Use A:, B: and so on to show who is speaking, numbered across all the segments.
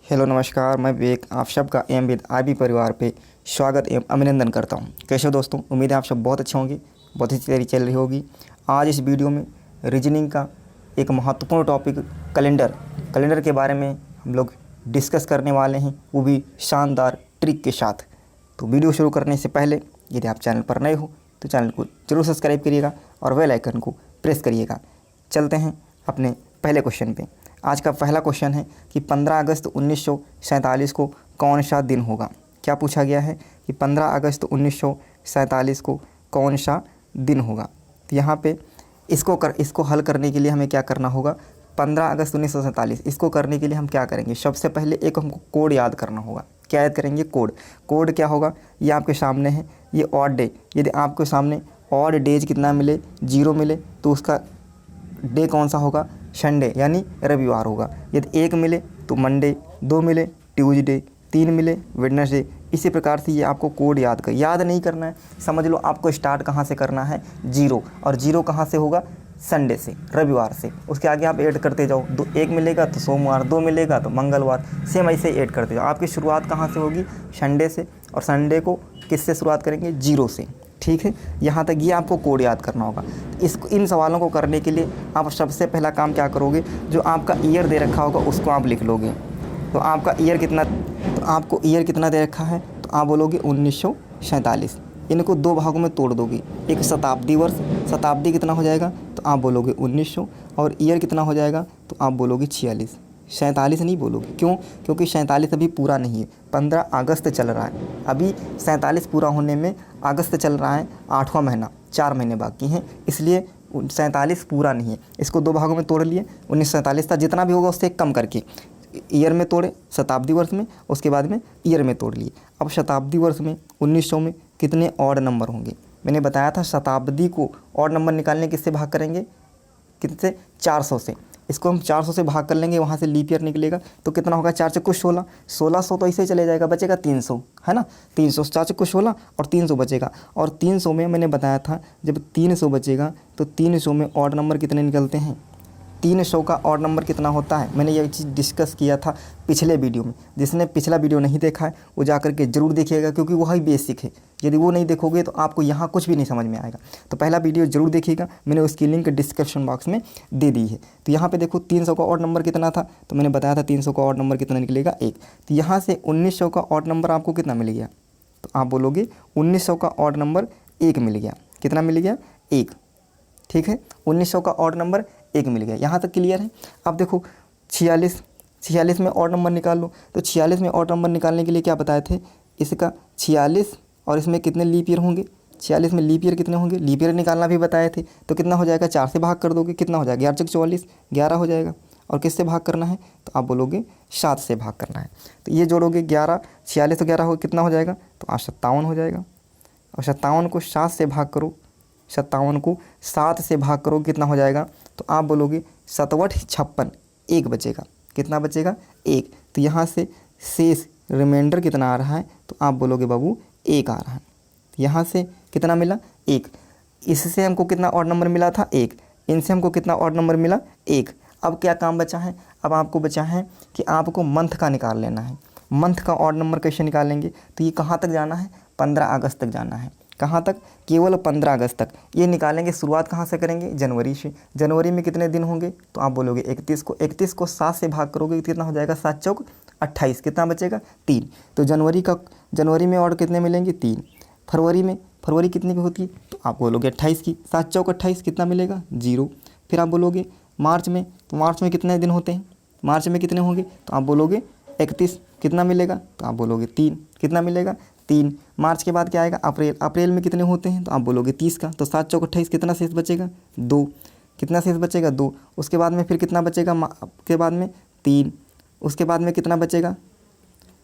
A: Hello नमस्कार, मैं विवेक आप सबका एम विद आईबी परिवार पे स्वागत एवं अभिनंदन करता हूं। कैसे हो दोस्तों, उम्मीद है आप सब बहुत अच्छे होंगे, बहुत अच्छी तैयारी चल रही होगी। आज इस वीडियो में रीजनिंग का एक महत्वपूर्ण टॉपिक कैलेंडर के बारे में हम लोग डिस्कस करने वाले हैं, वो भी शानदार ट्रिक के साथ। तो वीडियो शुरू करने से पहले यदि आप चैनल पर नए हो तो चैनल को जरूर सब्सक्राइब करिएगा और बेल आइकन को प्रेस करिएगा। चलते हैं अपने पहले क्वेश्चन पे। आज का पहला क्वेश्चन है कि 15 अगस्त 1947 को कौन सा दिन होगा। क्या पूछा गया है कि 15 अगस्त 1947 को कौन सा दिन होगा। तो यहाँ पे इसको हल करने के लिए हमें क्या करना होगा। 15 अगस्त 1947 इसको करने के लिए हम क्या करेंगे, सबसे पहले एक हमको कोड याद करना होगा। क्या याद करेंगे, कोड क्या होगा, ये आपके सामने है, ये ऑड डे। यदि आपके सामने ऑड डेज कितना मिले, 0 मिले, तो उसका डे कौन सा होगा, संडे यानी रविवार होगा। यदि 1 मिले तो मंडे, 2 मिले ट्यूसडे, 3 मिले वेडनेसडे। इसी प्रकार से ये आपको कोड याद नहीं करना है। समझ लो आपको स्टार्ट कहाँ से करना है, 0, और 0 कहाँ से होगा, संडे से, रविवार से। उसके आगे आप ऐड करते जाओ, 1 मिलेगा तो सोमवार, 2 मिलेगा तो मंगलवार, सेम ऐसे ऐड करते जाओ। आपकी शुरुआत कहाँ से होगी, संडे से, और संडे को किससे शुरुआत करेंगे, 0 से। ठीक है, यहाँ तक ये आपको कोड याद करना होगा। इन सवालों को करने के लिए आप सबसे पहला काम क्या करोगे, जो आपका ईयर दे रखा होगा उसको आप लिख लोगे। तो आपको ईयर कितना दे रखा है, तो आप बोलोगे 1947। इनको 2 भागों में तोड़ दोगे, एक शताब्दी वर्ष, शताब्दी कितना हो जाएगा, तो आप बोलोगे 1900, और ईयर कितना हो जाएगा, तो आप बोलोगे 46। 47 नहीं बोलोगे, क्यों, क्योंकि 47 अभी पूरा नहीं है, 15 अगस्त चल रहा है। अभी 47 पूरा होने में अगस्त चल रहा है, 8वां महीना, 4 महीने बाकी हैं, इसलिए 47 पूरा नहीं है। इसको 2 भागों में तोड़ लिए, 1947 था, जितना भी होगा उससे कम करके ईयर में तोड़े, शताब्दी वर्ष में, उसके बाद में ईयर में तोड़ लिए। अब शताब्दी वर्ष में 1900 में कितने ऑड नंबर होंगे। मैंने बताया था शताब्दी को ऑड नंबर निकालने किससे भाग करेंगे, कितने, 400 से। इसको हम 400 से भाग कर लेंगे, वहाँ से लीप ईयर निकलेगा तो कितना होगा, 4 चक्कू 16, 1600 तो ऐसे ही चले जाएगा, बचेगा 300, है ना, 300, 4 चक्कू 16 और 300 बचेगा। और 300 में मैंने बताया था जब 300 बचेगा तो 300 में ऑड नंबर कितने निकलते हैं, 300 का ऑड नंबर कितना होता है। मैंने ये चीज़ डिस्कस किया था पिछले वीडियो में। जिसने पिछला वीडियो नहीं देखा है वो जा कर के ज़रूर देखिएगा, क्योंकि वही बेसिक है। यदि वो नहीं देखोगे तो आपको यहाँ कुछ भी नहीं समझ में आएगा। तो पहला वीडियो ज़रूर देखिएगा, मैंने उसकी लिंक डिस्क्रिप्शन बॉक्स में दे दी है। तो यहाँ पे देखो 300 का ऑड नंबर कितना था, तो मैंने बताया था 300 का ऑड नंबर कितना निकलेगा, 1। तो यहाँ से 1900 का ऑड नंबर आपको कितना मिल गया, तो आप बोलोगे 1900 का ऑड नंबर 1 मिल गया। कितना मिल गया, 1। ठीक है, 1900 का ऑड नंबर 1 मिल गया। यहाँ तक क्लियर है। अब देखो 46 में ऑड नंबर निकाल लो। तो 46 में ऑड नंबर निकालने के लिए क्या बताए थे, इसका 46 और इसमें कितने लीप ईयर होंगे, 46 में लीप ईयर कितने होंगे, लीप ईयर निकालना भी बताए थे। तो कितना हो जाएगा, 4 से भाग कर दोगे, कितना हो जाएगा, 11 चौक 44, 11 हो जाएगा। और किससे भाग करना है, तो आप बोलोगे 7 से भाग करना है। तो ये जोड़ोगे 11, 46 तो 11 हो, कितना हो जाएगा, तो 57 हो जाएगा। और 57 को 7 से भाग करो, 57 को 7 से भाग करो, कितना हो जाएगा, तो आप बोलोगे 7 56, 1 बचेगा। कितना बचेगा, 1। तो यहाँ से शेष रिमाइंडर कितना आ रहा है, तो आप बोलोगे बाबू 1 आ रहा है। यहाँ से कितना मिला, 1। इससे हमको कितना ऑड नंबर मिला था, 1। इनसे हमको कितना ऑड नंबर मिला, 1। अब क्या काम बचा है, अब आपको बचा है कि आपको मंथ का निकाल लेना है। मंथ का ऑड नंबर कैसे निकालेंगे, तो ये कहाँ तक जाना है, 15 अगस्त तक जाना है। कहाँ तक, केवल 15 अगस्त तक ये निकालेंगे। शुरुआत कहाँ से करेंगे, जनवरी से। जनवरी में कितने दिन होंगे, तो आप बोलोगे 31 को। 31 को 7 से भाग करोगे, कितना हो जाएगा, 7 चौक 28, कितना बचेगा, 3। तो जनवरी में और कितने मिलेंगे, 3। फरवरी कितने की होती है, तो आप बोलोगे 28 की, 7 चौक 28, कितना मिलेगा, 0। फिर आप बोलोगे मार्च में, तो मार्च में कितने दिन होते हैं, मार्च में कितने होंगे, तो आप बोलोगे 31, कितना मिलेगा, तो आप बोलोगे 3, कितना मिलेगा, 3। मार्च के बाद क्या आएगा, अप्रैल में कितने होते हैं, तो आप बोलोगे 30 का। तो 7 चौक 28, कितना शेष बचेगा, 2। कितना शेष बचेगा, 2। उसके बाद में फिर कितना बचेगा, के बाद में 3। उसके बाद में कितना बचेगा,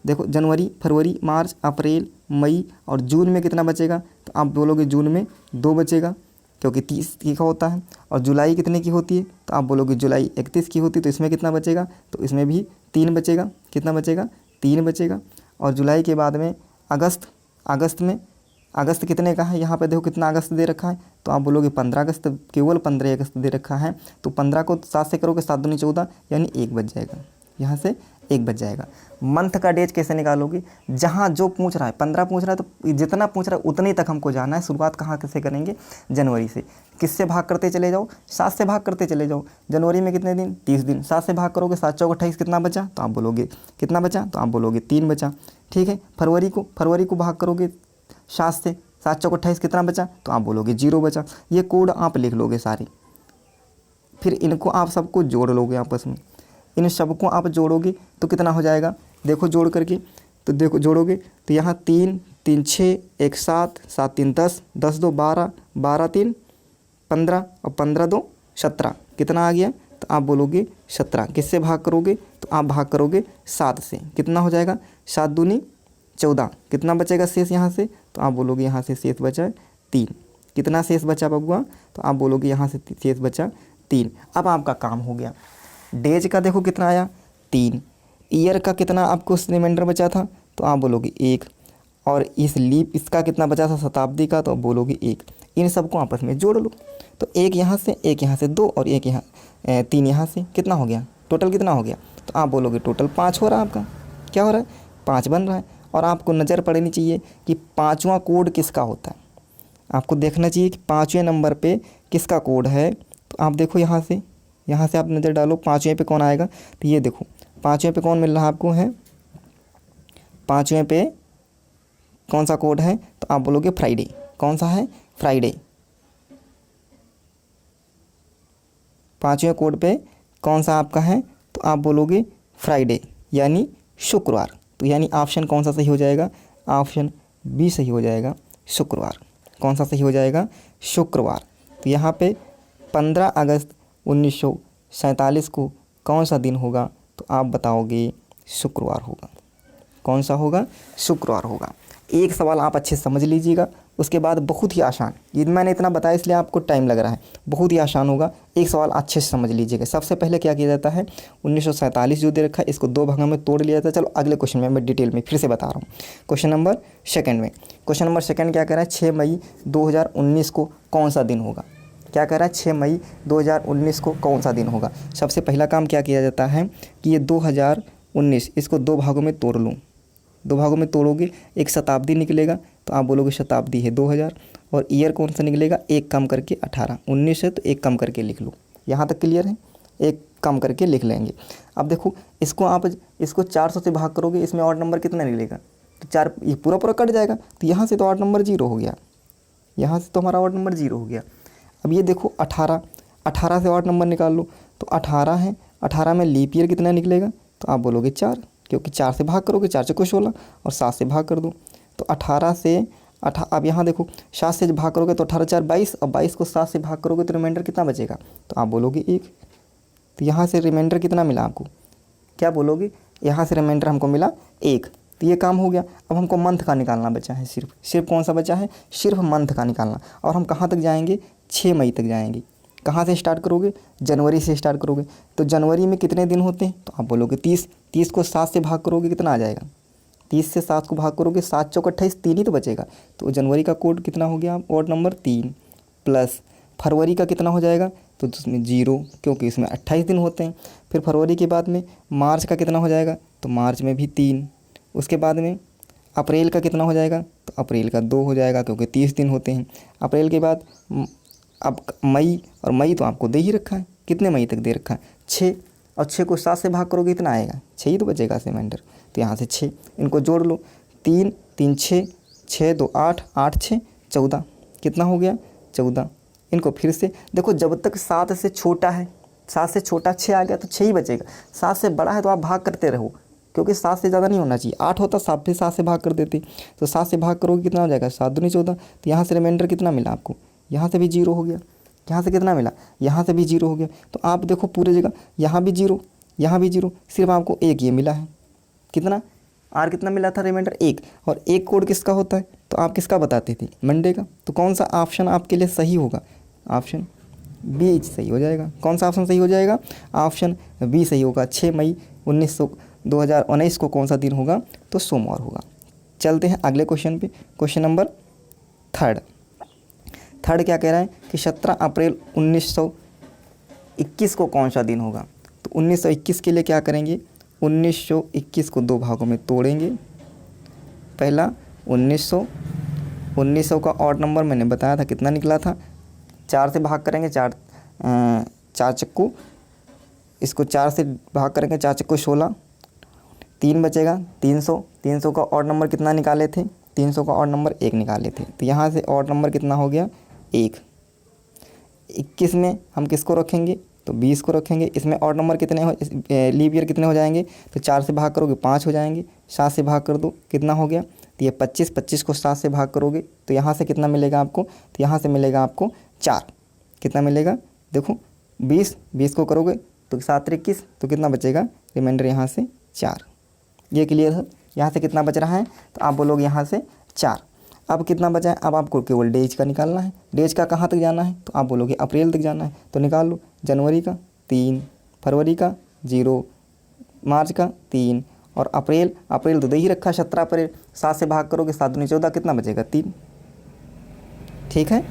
A: देखो जनवरी, फरवरी, मार्च, अप्रैल, मई और जून में कितना बचेगा, तो आप बोलोगे जून में 2 बचेगा, क्योंकि 30 की का होता है। और जुलाई कितने की होती है, तो आप बोलोगे जुलाई 31 की होती है, तो इसमें कितना बचेगा, तो इसमें भी 3 बचेगा। कितना बचेगा, 3 बचेगा। और जुलाई के बाद में अगस्त कितने का है, यहाँ पे देखो कितना अगस्त दे रखा है, तो आप बोलोगे 15 अगस्त, केवल 15 अगस्त दे रखा है। तो 15 को 7 से करोगे, 7 दूनी 14, यानी 1 बच जाएगा। यहाँ से 1 बच जाएगा। मंथ का डेज कैसे निकालोगे, जहाँ जो पूछ रहा है 15 पूछ रहा है तो जितना पूछ रहा है उतने तक हमको जाना है। शुरुआत कहाँ से करेंगे, जनवरी से। किससे भाग करते चले जाओ, 7 से भाग करते चले जाओ। जनवरी में कितने दिन, 30 दिन। 7 से भाग करोगे, 7 चौक 28, कितना बचा, तो आप बोलोगे कितना बचा, तो आप बोलोगे 3 बचा। ठीक है, फरवरी को भाग करोगे 7 से, 7 चौक 28, कितना बचा, तो आप बोलोगे 0 बचा। ये कोड आप लिख लोगे सारे, फिर इनको आप सबको जोड़ लोगे आपस में। इन सबको आप जोड़ोगे तो कितना हो जाएगा, देखो जोड़ करके, तो देखो जोड़ोगे तो यहाँ 3 3 6 1 7 7 3 10 10 2 12 12 3 15 और 15 2 17, कितना आ गया, तो आप बोलोगे 17। किससे भाग करोगे, तो आप भाग करोगे 7 से, कितना हो जाएगा, 7 दूनी 14, कितना बचेगा शेष यहाँ से, तो आप बोलोगे यहाँ से शेष बचा 3। कितना शेष बचा बबुआ, तो आप बोलोगे यहाँ से शेष बचा 3। अब आपका काम हो गया। डेज का देखो कितना आया 3, ईयर का कितना आपको रिमाइंडर बचा था, तो आप बोलोगे 1, और इस लीप इसका कितना बचा था शताब्दी का, तो आप बोलोगे 1। इन सबको आपस में जोड़ लो, तो 1 यहाँ से 1 यहाँ से 2 और 1 यहाँ 3 यहाँ से, कितना हो गया, टोटल कितना हो गया, तो आप बोलोगे टोटल 5 हो रहा है आपका। क्या हो रहा है, 5 बन रहा है। और आपको नज़र पड़नी चाहिए कि 5वां कोड किसका होता है, आपको देखना चाहिए कि 5वें नंबर पे किसका कोड है। तो आप देखो यहाँ से आप नज़र डालो 5वें पे कौन आएगा, तो ये देखो 5वें पे कौन मिल रहा है आपको है, 5वें पे कौन सा कोड है, तो आप बोलोगे फ्राइडे। कौन सा है, फ्राइडे। 5वें कोड पे कौन सा आपका है, तो आप बोलोगे फ्राइडे यानी शुक्रवार। तो यानी ऑप्शन कौन सा सही हो जाएगा, ऑप्शन बी सही हो जाएगा, शुक्रवार। कौन सा सही हो जाएगा, शुक्रवार। तो यहाँ पे 15 अगस्त 1947 को कौन सा दिन होगा, तो आप बताओगे शुक्रवार होगा। कौन सा होगा, शुक्रवार होगा। एक सवाल आप अच्छे से समझ लीजिएगा, उसके बाद बहुत ही आसान, ये मैंने इतना बताया इसलिए आपको टाइम लग रहा है, बहुत ही आसान होगा। एक सवाल अच्छे से समझ लीजिएगा। सबसे पहले क्या किया जाता है, 1947 जो दे रखा है इसको 2 भागों में तोड़ लिया जाता है। चलो अगले क्वेश्चन में मैं डिटेल में फिर से बता रहा हूँ। क्वेश्चन नंबर सेकंड क्या कह रहा है, 6 मई 2019 को कौन सा दिन होगा। क्या कह रहा है, 6 मई 2019 को कौन सा दिन होगा। सबसे पहला काम क्या किया जाता है कि ये 2019 इसको 2 भागों में तोड़ लूँ। 2 भागों में तोड़ोगे, एक शताब्दी निकलेगा, तो आप बोलोगे शताब्दी है 2000, और ईयर कौन सा निकलेगा, 1 कम करके 18। 19 है तो 1 कम करके लिख लो। यहाँ तक क्लियर है, 1 कम करके लिख लेंगे। अब देखो इसको 400 से भाग करोगे, इसमें ऑड नंबर कितना निकलेगा, तो 4, ये पूरा कट जाएगा। तो यहाँ से तो ऑड नंबर 0 हो गया, यहाँ से तो हमारा ऑड नंबर 0 हो गया। अब ये देखो 18 से ऑड नंबर निकाल लो, तो 18 है, 18 में लीप ईयर कितना निकलेगा, तो आप बोलोगे 4, क्योंकि 4 से भाग करोगे, 4 से 16 और 7 से भाग कर दो। तो 18 से अब यहाँ देखो 7 से भाग करोगे तो 18 4 22, और 22 को 7 से भाग करोगे तो रिमाइंडर कितना बचेगा, तो आप बोलोगे 1। तो यहाँ से रिमाइंडर कितना मिला आपको, क्या बोलोगे, यहाँ से रिमाइंडर हमको मिला 1। तो ये काम हो गया। अब हमको मंथ का निकालना बचा है, सिर्फ कौन सा बचा है, सिर्फ मंथ का निकालना। और हम कहाँ तक जाएंगे, 6 मई तक जाएंगे। कहाँ से स्टार्ट करोगे, जनवरी से स्टार्ट करोगे। तो जनवरी में कितने दिन होते हैं, तो आप बोलोगे 30। 30 को 7 से भाग करोगे कितना आ जाएगा, 30 से 7 को भाग करोगे, 7 चौक 28, 3 ही तो बचेगा। तो जनवरी का कोड कितना हो गया, ऑड नंबर 3, प्लस फरवरी का कितना हो जाएगा, तो उसमें 0, क्योंकि इसमें 28 दिन होते हैं। फिर फरवरी के बाद में मार्च का कितना हो जाएगा, तो मार्च में भी 3। उसके बाद में अप्रैल का कितना हो जाएगा, तो अप्रैल का 2 हो जाएगा, क्योंकि 30 दिन होते हैं। अप्रैल के बाद अब मई, और मई तो आपको दे ही रखा है, कितने मई तक दे रखा है, 6। और 6 को 7 से भाग करोगे कितना आएगा, 6 ही तो बचेगा रिमाइंडर। तो यहाँ से 6, इनको जोड़ लो, 3 3 6 6 2 8 8 6 14, कितना हो गया 14। इनको फिर से देखो, जब तक 7 से छोटा है, 7 से छोटा 6 आ गया तो 6 ही बचेगा। 7 से बड़ा है तो आप भाग करते रहो, क्योंकि 7 से ज़्यादा नहीं होना चाहिए। 8 होता 7 से 7 से भाग कर देते, तो 7 से भाग करोगे कितना हो जाएगा, 7 दूनी 14। तो यहाँ से रिमाइंडर कितना मिला आपको, यहाँ से भी 0 हो गया, यहाँ से कितना मिला, यहाँ से भी 0 हो गया। तो आप देखो पूरी जगह यहाँ भी 0, यहाँ भी 0, सिर्फ आपको 1 ये मिला है। कितना आर कितना मिला था रिमाइंडर, 1। और 1 कोड किसका होता है, तो आप किसका बताते थे, मंडे का। तो कौन सा ऑप्शन आपके लिए सही होगा, ऑप्शन बी सही हो जाएगा। कौन सा ऑप्शन सही हो जाएगा, ऑप्शन बी सही होगा। 6 मई 2019 को कौन सा दिन होगा, तो सोमवार होगा। चलते हैं अगले क्वेश्चन पे। क्वेश्चन नंबर थर्ड क्या कह रहा है कि 17 अप्रैल 1921 को कौन सा दिन होगा। तो 1921 के लिए क्या करेंगे, 1921 को दो भागों में तोड़ेंगे। पहला 1900 का ऑड नंबर मैंने बताया था कितना निकला था, 4 से भाग करेंगे, चार चक्कू, इसको 4 से भाग करेंगे, 4 चक्कू 16, 3 बचेगा 300 का ऑड नंबर कितना निकाले थे, 300 का ऑड नंबर 1 निकाले थे, तो यहाँ से ऑड नंबर कितना हो गया 1। 21 में हम किसको रखेंगे, तो 20 को रखेंगे। इसमें ऑड नंबर कितने हो, लीप ईयर कितने हो जाएंगे, तो 4 से भाग करोगे 5 हो जाएंगे, 7 से भाग कर दो कितना हो गया, तो ये 25 को 7 से भाग करोगे तो यहाँ से कितना मिलेगा आपको, तो यहाँ से मिलेगा आपको 4। कितना मिलेगा, देखो 20 को करोगे तो 7 21, तो कितना बचेगा, रिमाइंडर यहाँ से 4। ये क्लियर है। यहाँ से कितना बच रहा है, तो आप बोलोगे यहाँ से 4। अब कितना बचा है, अब आपको केवल डेज का निकालना है। डेज का कहाँ तक जाना है, तो आप बोलोगे अप्रैल तक जाना है, तो निकाल लो। जनवरी का 3, फरवरी का 0, मार्च का 3 और अप्रैल तो दे ही रखा है 17 अप्रैल। 7 से भाग करोगे 7 दूनी 14, कितना बचेगा 3। ठीक है,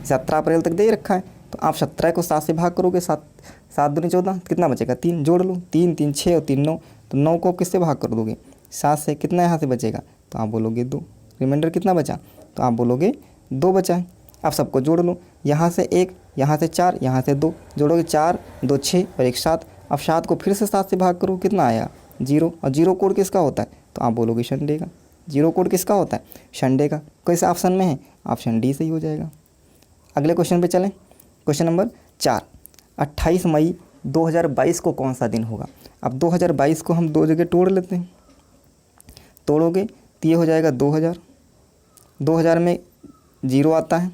A: 17 अप्रैल तक दे ही रखा है, तो आप 17 को 7 से भाग करोगे, 7 दूनी 14, कितना बचेगा 3। जोड़ लो, 3 3 6 और 3 9, तो 9 को किससे भाग कर दोगे, 7 से, कितना यहाँ से बचेगा, तो आप बोलोगे 2। रिमाइंडर कितना बचा, तो आप बोलोगे 2 बचा है। अब सबको जोड़ लो, यहाँ से 1, यहाँ से 4, यहाँ से 2, जोड़ोगे 4 2 6 और 1 7। अब 7 को फिर से 7 से भाग करो, कितना आया 0, और 0 कोड किसका होता है, तो आप बोलोगे संडे का। 0 कोड किसका होता है, संडे का। कैसे ऑप्शन में है, ऑप्शन डी सही हो जाएगा। अगले क्वेश्चन पे चलें। क्वेश्चन नंबर 4, 28 मई 2022 को कौन सा दिन होगा। अब 2022 को हम 2 जगह तोड़ लेते हैं, तोड़ोगे तो ये हो जाएगा 2000 में 0 आता है,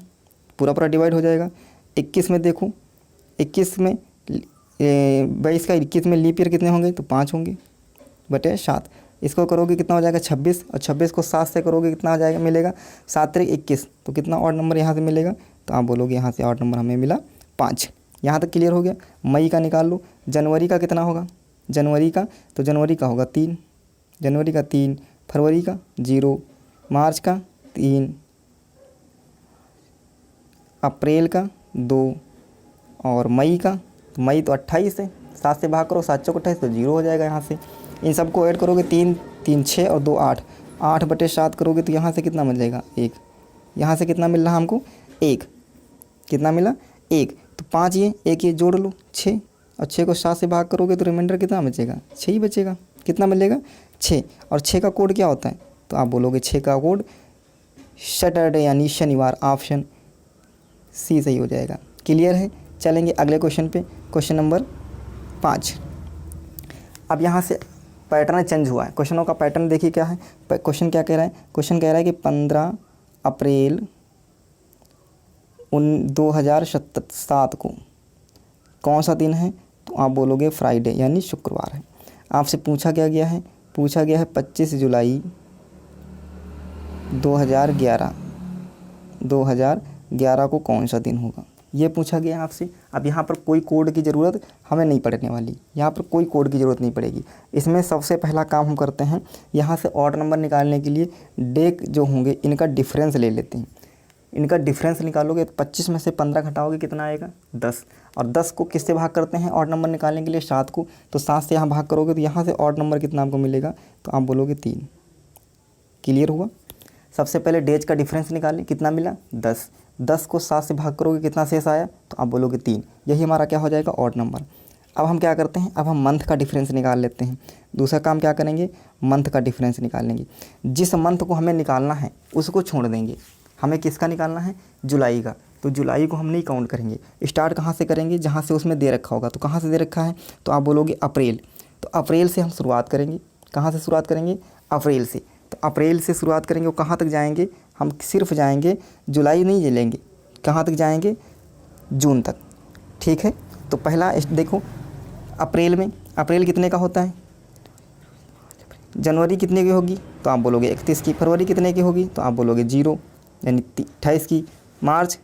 A: पूरा डिवाइड हो जाएगा। 21 में देखो, 21 में 22 का 21 में लीप ईयर कितने होंगे, तो 5 होंगे बटे 7। इसको करोगे कितना हो जाएगा 26, और 26 को 7 से करोगे कितना हो जाएगा, मिलेगा 7 3 21, तो कितना ऑड नंबर यहाँ से मिलेगा, तो आप बोलोगे यहाँ से ऑड नंबर हमें मिला 5। यहाँ तक क्लियर हो गया। मई का निकाल लो। जनवरी का कितना होगा, जनवरी का होगा 3, जनवरी का 3, फरवरी का 0, मार्च का 3, अप्रैल का 2 और मई का, तो मई तो 28 है, 7 से भाग करो, 7 चौक 28, तो 0 हो जाएगा यहाँ से। इन सबको ऐड करोगे 3 3 6 और 2 8, 8 बटे 7 करोगे तो यहाँ से कितना मिल जाएगा 1। यहाँ से कितना मिल रहा हमको 1, कितना मिला 1, तो 5 ये 1 ये जोड़ लो 6, और 6 को 7 से भाग करोगे तो रिमाइंडर कितना बचेगा 6 ही बचेगा। कितना मिलेगा 6, और 6 का कोड क्या होता है, तो आप बोलोगे 6 का कोड सैटरडे यानी शनिवार, ऑप्शन सी सही हो जाएगा। क्लियर है। चलेंगे अगले क्वेश्चन पे। Question number 5। अब यहाँ से पैटर्न चेंज हुआ है, क्वेश्चनों का पैटर्न देखिए क्या है। क्वेश्चन क्या कह रहा है, क्वेश्चन कह रहा है कि 15 अप्रैल 2007 को कौन सा दिन है, तो आप बोलोगे फ्राइडे यानी शुक्रवार है। आपसे पूछा क्या गया है, पूछा गया है 25 जुलाई 2011 को कौन सा दिन होगा, ये पूछा गया आपसे। अब यहाँ पर कोई कोड की ज़रूरत हमें नहीं पड़ने वाली, यहाँ पर कोई कोड की ज़रूरत नहीं पड़ेगी। इसमें सबसे पहला काम हम करते हैं, यहाँ से ऑड नंबर निकालने के लिए डेक जो होंगे इनका डिफरेंस ले लेते हैं। इनका डिफरेंस निकालोगे तो 25 में से 15 घटाओगे कितना आएगा 10, और 10 को किससे भाग करते हैं ऑड नंबर निकालने के लिए 7 को, तो 7 से यहाँ भाग करोगे तो यहाँ से ऑड नंबर कितना आपको मिलेगा, तो आप बोलोगे 3। क्लियर हुआ। सबसे पहले डेज का डिफरेंस निकालें, कितना मिला 10, 10 को 7 से भाग करोगे कितना शेष आया, तो आप बोलोगे 3। यही हमारा क्या हो जाएगा ऑड नंबर। अब हम क्या करते हैं, अब हम मंथ का डिफरेंस निकाल लेते हैं। दूसरा काम क्या करेंगे, मंथ का डिफरेंस निकालेंगे। जिस मंथ को हमें निकालना है उसको छोड़ देंगे। हमें किसका निकालना है, जुलाई का, तो जुलाई को हम नहीं काउंट करेंगे। स्टार्ट कहाँ से करेंगे, जहाँ से उसमें दे रखा होगा, तो कहाँ से दे रखा है, तो आप बोलोगे अप्रैल, तो अप्रैल से हम शुरुआत करेंगे। कहाँ से शुरुआत करेंगे, अप्रैल से, तो अप्रैल से शुरुआत करेंगे। और कहाँ तक जाएंगे, हम सिर्फ जाएंगे, जुलाई नहीं लेंगे, कहाँ तक जाएंगे, जून तक। ठीक है। तो पहला देखो, अप्रैल में, अप्रैल कितने का होता है, जनवरी कितने की होगी, तो आप बोलोगे 31 की। फरवरी कितने की होगी, तो आप बोलोगे 0 यानी 28 की। मार्च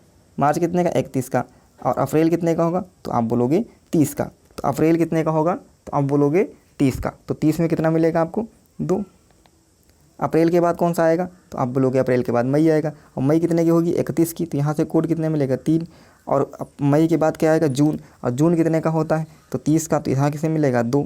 A: कितने का, 31 का। और अप्रैल कितने का होगा, तो आप बोलोगे 30 का। तो अप्रैल कितने का होगा, तो आप बोलोगे 30 का। तो 30 में कितना मिलेगा आपको, 2। अप्रैल के बाद कौन सा आएगा, तो आप बोलोगे अप्रैल के बाद मई आएगा। और मई कितने की होगी, 31 की, तो यहाँ से कोड कितने मिलेगा, 3। और मई के बाद क्या आएगा, जून, और जून कितने का होता है, तो 30 का, तो यहाँ किसे मिलेगा 2।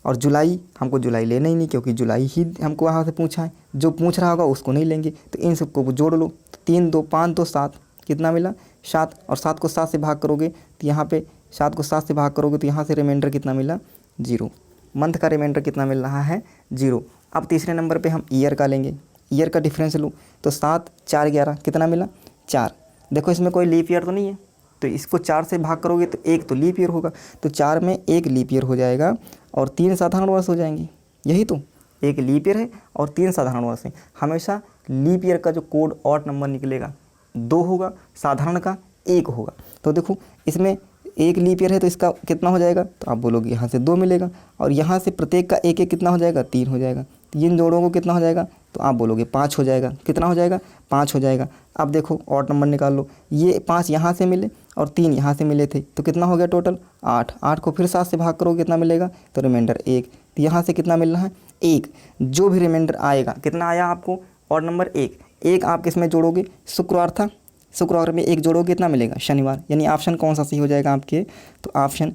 A: और जुलाई हमको जुलाई लेना ही नहीं, क्योंकि जुलाई ही हमको यहाँ से पूछा है, जो पूछ रहा होगा उसको नहीं लेंगे। तो इन सबको जोड़ लो, 3 2 5 2 7, कितना मिला 7, और 7 को 7 से भाग करोगे तो यहाँ पे 7 को 7 से भाग करोगे तो यहाँ से रिमाइंडर कितना मिला 0। मंथ का रिमाइंडर कितना मिल रहा है 0। अब तीसरे नंबर पे हम ईयर का लेंगे, ईयर का डिफरेंस लो तो 7 4 11 कितना मिला 4। देखो इसमें कोई लीप ईयर तो नहीं है, तो इसको 4 से भाग करोगे तो एक तो लीप ईयर होगा, तो 4 में एक लीप ईयर हो जाएगा और 3 साधारण वर्ष हो जाएंगे। यही तो, एक लीप ईयर है और 3 साधारण वर्ष है। हमेशा लीप ईयर का जो कोड ऑड नंबर निकलेगा 2 होगा, साधारण का 1 होगा। तो देखो इसमें एक लीप ईयर है तो इसका कितना हो जाएगा, तो आप बोलोगे यहाँ से 2 मिलेगा, और यहाँ से प्रत्येक का एक एक कितना हो जाएगा 3 हो जाएगा। 3 जोड़ों को कितना हो जाएगा, तो आप बोलोगे 5 हो जाएगा। कितना हो जाएगा 5 हो जाएगा। अब देखो ऑड नंबर निकाल लो, ये 5 यहाँ से मिले और 3 यहाँ से मिले थे, तो कितना हो गया टोटल 8। 8 को फिर 7 से भाग करोगे कितना मिलेगा, तो रिमाइंडर 1। तो यहाँ से कितना मिल रहा है 1। जो भी रिमाइंडर आएगा, कितना आया आपको ऑड नंबर 1। 1 आप किस में जोड़ोगे, शुक्रवार था, शुक्रवार में 1 जोड़ोगे कितना मिलेगा शनिवार। यानी ऑप्शन कौन सा सही हो जाएगा आपके, तो ऑप्शन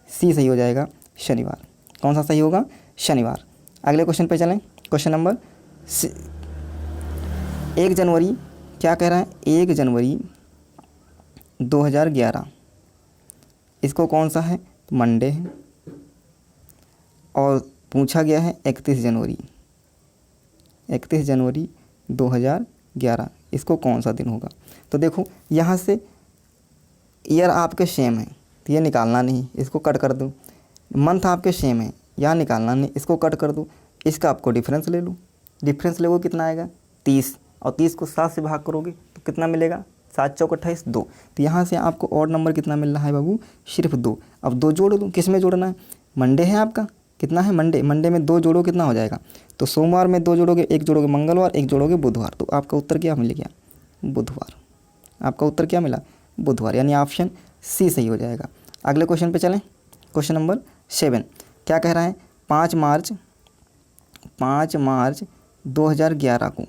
A: सी सही हो जाएगा शनिवार। कौन सा सही होगा, शनिवार। अगले क्वेश्चन पे चलें, क्वेश्चन नंबर 1 जनवरी क्या कह रहा है, 1 जनवरी 2011 इसको कौन सा है, तो मंडे है, और पूछा गया है 31 जनवरी 2011 इसको कौन सा दिन होगा। तो देखो यहाँ से ईयर आपके सेम है तो ये निकालना नहीं, इसको कट कर दो। मंथ आपके सेम है, यहाँ निकालना नहीं, इसको कट कर दो। इसका आपको डिफरेंस ले लो, डिफरेंस लोगे कितना आएगा 30, और 30 को 7 से भाग करोगे तो कितना मिलेगा 7 चौक 28 2। तो यहाँ से आपको ऑड नंबर कितना मिल रहा है बाबू, सिर्फ 2। अब 2 जोड़ दो, किस में जोड़ना है, मंडे है आपका, कितना है मंडे, मंडे में 2 जोड़ो कितना हो जाएगा, तो सोमवार में 2 जोड़ोगे, 1 जोड़ोगे मंगलवार, 1 जोड़ोगे बुधवार, तो आपका उत्तर क्या मिल गया, बुधवार। आपका उत्तर क्या मिला, बुधवार। यानी ऑप्शन सी सही हो जाएगा। अगले क्वेश्चन पे चलें, क्वेश्चन नंबर 7 क्या कह रहा है, 5 मार्च 2011 को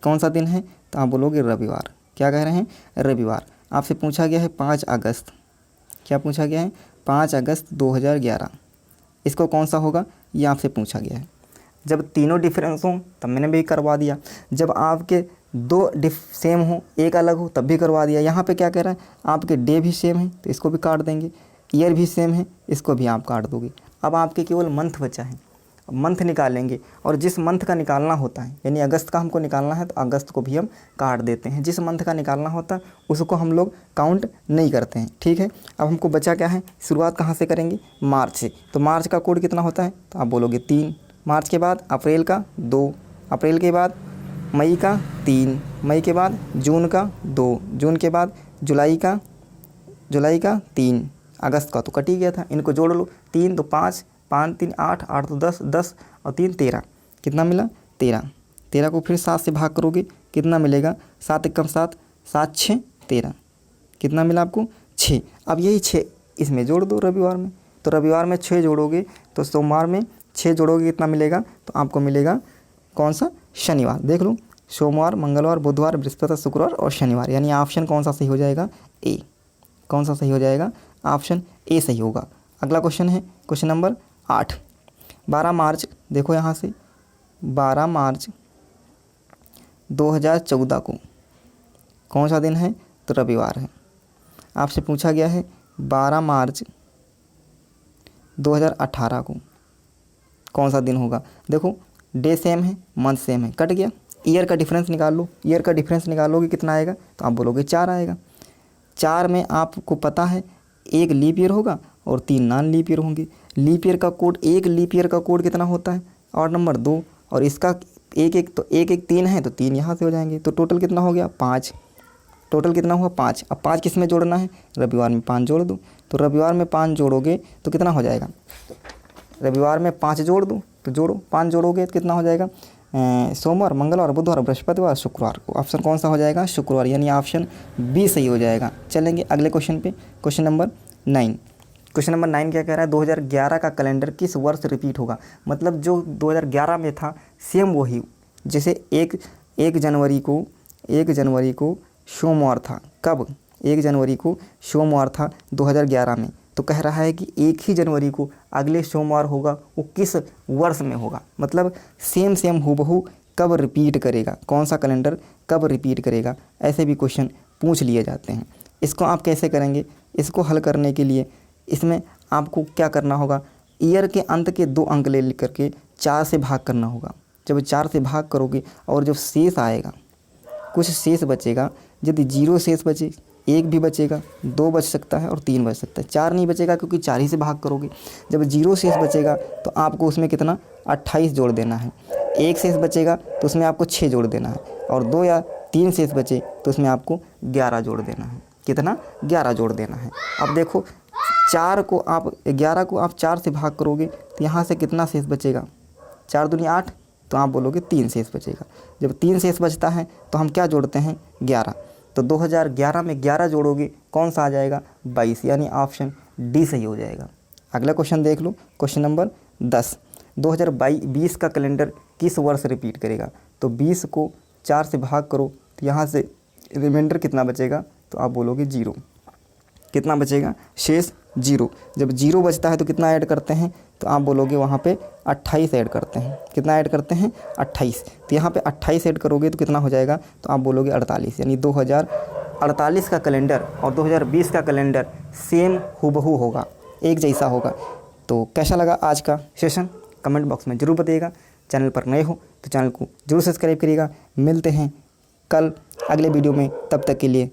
A: कौन सा दिन है, तो आप बोलोगे रविवार। क्या कह रहे हैं, रविवार। आपसे पूछा गया है 5 अगस्त, क्या पूछा गया है 5 अगस्त 2011 इसको कौन सा होगा, ये आपसे पूछा गया है। जब तीनों डिफरेंस हों तब मैंने भी करवा दिया, जब आपके 2 सेम हो, एक अलग हो, तब भी करवा दिया। यहाँ पे क्या कह रहा है, आपके डे भी सेम है तो इसको भी काट देंगे, ईयर भी सेम है इसको भी आप काट दोगे। अब आपके केवल मंथ बचा है, अब मंथ निकालेंगे, और जिस मंथ का निकालना होता है, यानी अगस्त का हमको निकालना है तो अगस्त को भी हम काट देते हैं। जिस मंथ का निकालना होता है उसको हम लोग काउंट नहीं करते हैं, ठीक है। अब हमको बचा क्या है, शुरुआत कहाँ से करेंगे, मार्च से। तो मार्च का कोड कितना होता है, तो आप बोलोगे 3। मार्च के बाद अप्रैल का 2, अप्रैल के बाद मई का 3, मई के बाद जून का 2, जून के बाद जुलाई का 3, अगस्त का तो कट ही गया था, इनको जोड़ लो। 3 2 5, 5 3 8, 8 2 10, 10 और 3 13, कितना मिला 13। 13 को फिर 7 से भाग करोगे कितना मिलेगा, 7 एकम 7, 7 6 13, कितना मिला आपको 6। अब यही 6 इसमें जोड़ दो रविवार में, तो रविवार में 6 जोड़ोगे तो सोमवार में 6 जोड़ोगे कितना मिलेगा, तो आपको मिलेगा कौन सा, शनिवार। देख लो, सोमवार मंगलवार बुधवार बृहस्पति शुक्रवार और शनिवार, यानी ऑप्शन कौन सा सही हो जाएगा, ए। कौन सा सही हो जाएगा, ऑप्शन ए सही होगा। अगला क्वेश्चन है क्वेश्चन नंबर 8। 12 मार्च, देखो यहाँ से 12 मार्च 2014 को कौन सा दिन है, तो रविवार है। आपसे पूछा गया है 12 मार्च 2018 को कौन सा दिन होगा। देखो डे सेम है, मंथ सेम है, कट गया। ईयर का डिफरेंस निकाल लो, ईयर का डिफरेंस निकालोगे कितना आएगा, तो आप बोलोगे 4 आएगा। 4 में आपको पता है 1 लीप ईयर होगा और 3 नॉन लीप ईयर होंगे। लीप ईयर का कोड, 1 लीप ईयर का कोड कितना होता है, और नंबर 2, और इसका 1 तो 1 3 है तो 3 यहाँ से हो जाएंगे, तो टोटल कितना हो गया 5। टोटल कितना हुआ 5। अब 5 किस में जोड़ना है, रविवार में 5 जोड़ दो, तो रविवार में 5 जोड़ोगे तो कितना हो जाएगा, रविवार में 5 जोड़ दो, तो जोड़ो 5 जोड़ोगे तो कितना हो जाएगा, सोमवार मंगलवार बुधवार बृहस्पतिवार शुक्रवार। ऑप्शन कौन सा हो जाएगा, शुक्रवार, यानी ऑप्शन बी सही हो जाएगा। चलेंगे अगले क्वेश्चन पे, क्वेश्चन नंबर 9। क्वेश्चन नंबर 9 क्या कह रहा है, 2011 का कैलेंडर किस वर्ष रिपीट होगा। मतलब जो 2011 में था सेम वही, जैसे 1 जनवरी को सोमवार था। कब, 1 जनवरी को सोमवार था 2011 में, तो कह रहा है कि 1 ही जनवरी को अगले सोमवार होगा, वो किस वर्ष में होगा। मतलब सेम हूबहू कब रिपीट करेगा, कौन सा कैलेंडर कब रिपीट करेगा, ऐसे भी क्वेश्चन पूछ लिए जाते हैं। इसको आप कैसे करेंगे, इसको हल करने के लिए इसमें आपको क्या करना होगा, ईयर के अंत के 2 अंक ले करके 4 से भाग करना होगा। जब 4 से भाग करोगे और जब शेष आएगा, कुछ शेष बचेगा, यदि 0 शेष बचे, 1 भी बचेगा, 2 बच सकता है और 3 बच सकता है, 4 नहीं बचेगा क्योंकि 4 ही से भाग करोगे। जब 0 शेष बचेगा तो आपको उसमें कितना 28 जोड़ देना है, 1 शेष बचेगा तो उसमें आपको 6 जोड़ देना है, और 2 या 3 शेष बचे तो उसमें आपको 11 जोड़ देना है। कितना 11 जोड़ देना है। अब देखो 11 को आप 4 से भाग करोगे तो यहाँ से कितना शेष बचेगा, 4 दूनी 8, तो आप बोलोगे 3 शेष बचेगा। जब 3 शेष बचता है तो हम क्या जोड़ते हैं 11, तो 2011 में 11 जोड़ोगे कौन सा आ जाएगा 22, यानी ऑप्शन डी सही हो जाएगा। अगला क्वेश्चन देख लो, क्वेश्चन नंबर 10, 2020 का कैलेंडर किस वर्ष रिपीट करेगा। तो 20 को 4 से भाग करो तो यहाँ से रिमाइंडर कितना बचेगा, तो आप बोलोगे 0। कितना बचेगा, शेष 0। जब 0 बचता है तो कितना ऐड करते हैं, तो आप बोलोगे वहाँ पे 28 ऐड करते हैं। कितना ऐड करते हैं 28, तो यहाँ पे 28 ऐड करोगे तो कितना हो जाएगा, तो आप बोलोगे 48, यानी 2048 का कैलेंडर और 2020 का कैलेंडर सेम हूबहू होगा, एक जैसा होगा। तो कैसा लगा आज का सेशन, कमेंट बॉक्स में ज़रूर बताइएगा। चैनल पर नए हो तो चैनल को जरूर सब्सक्राइब करिएगा। मिलते हैं कल अगले वीडियो में, तब तक के लिए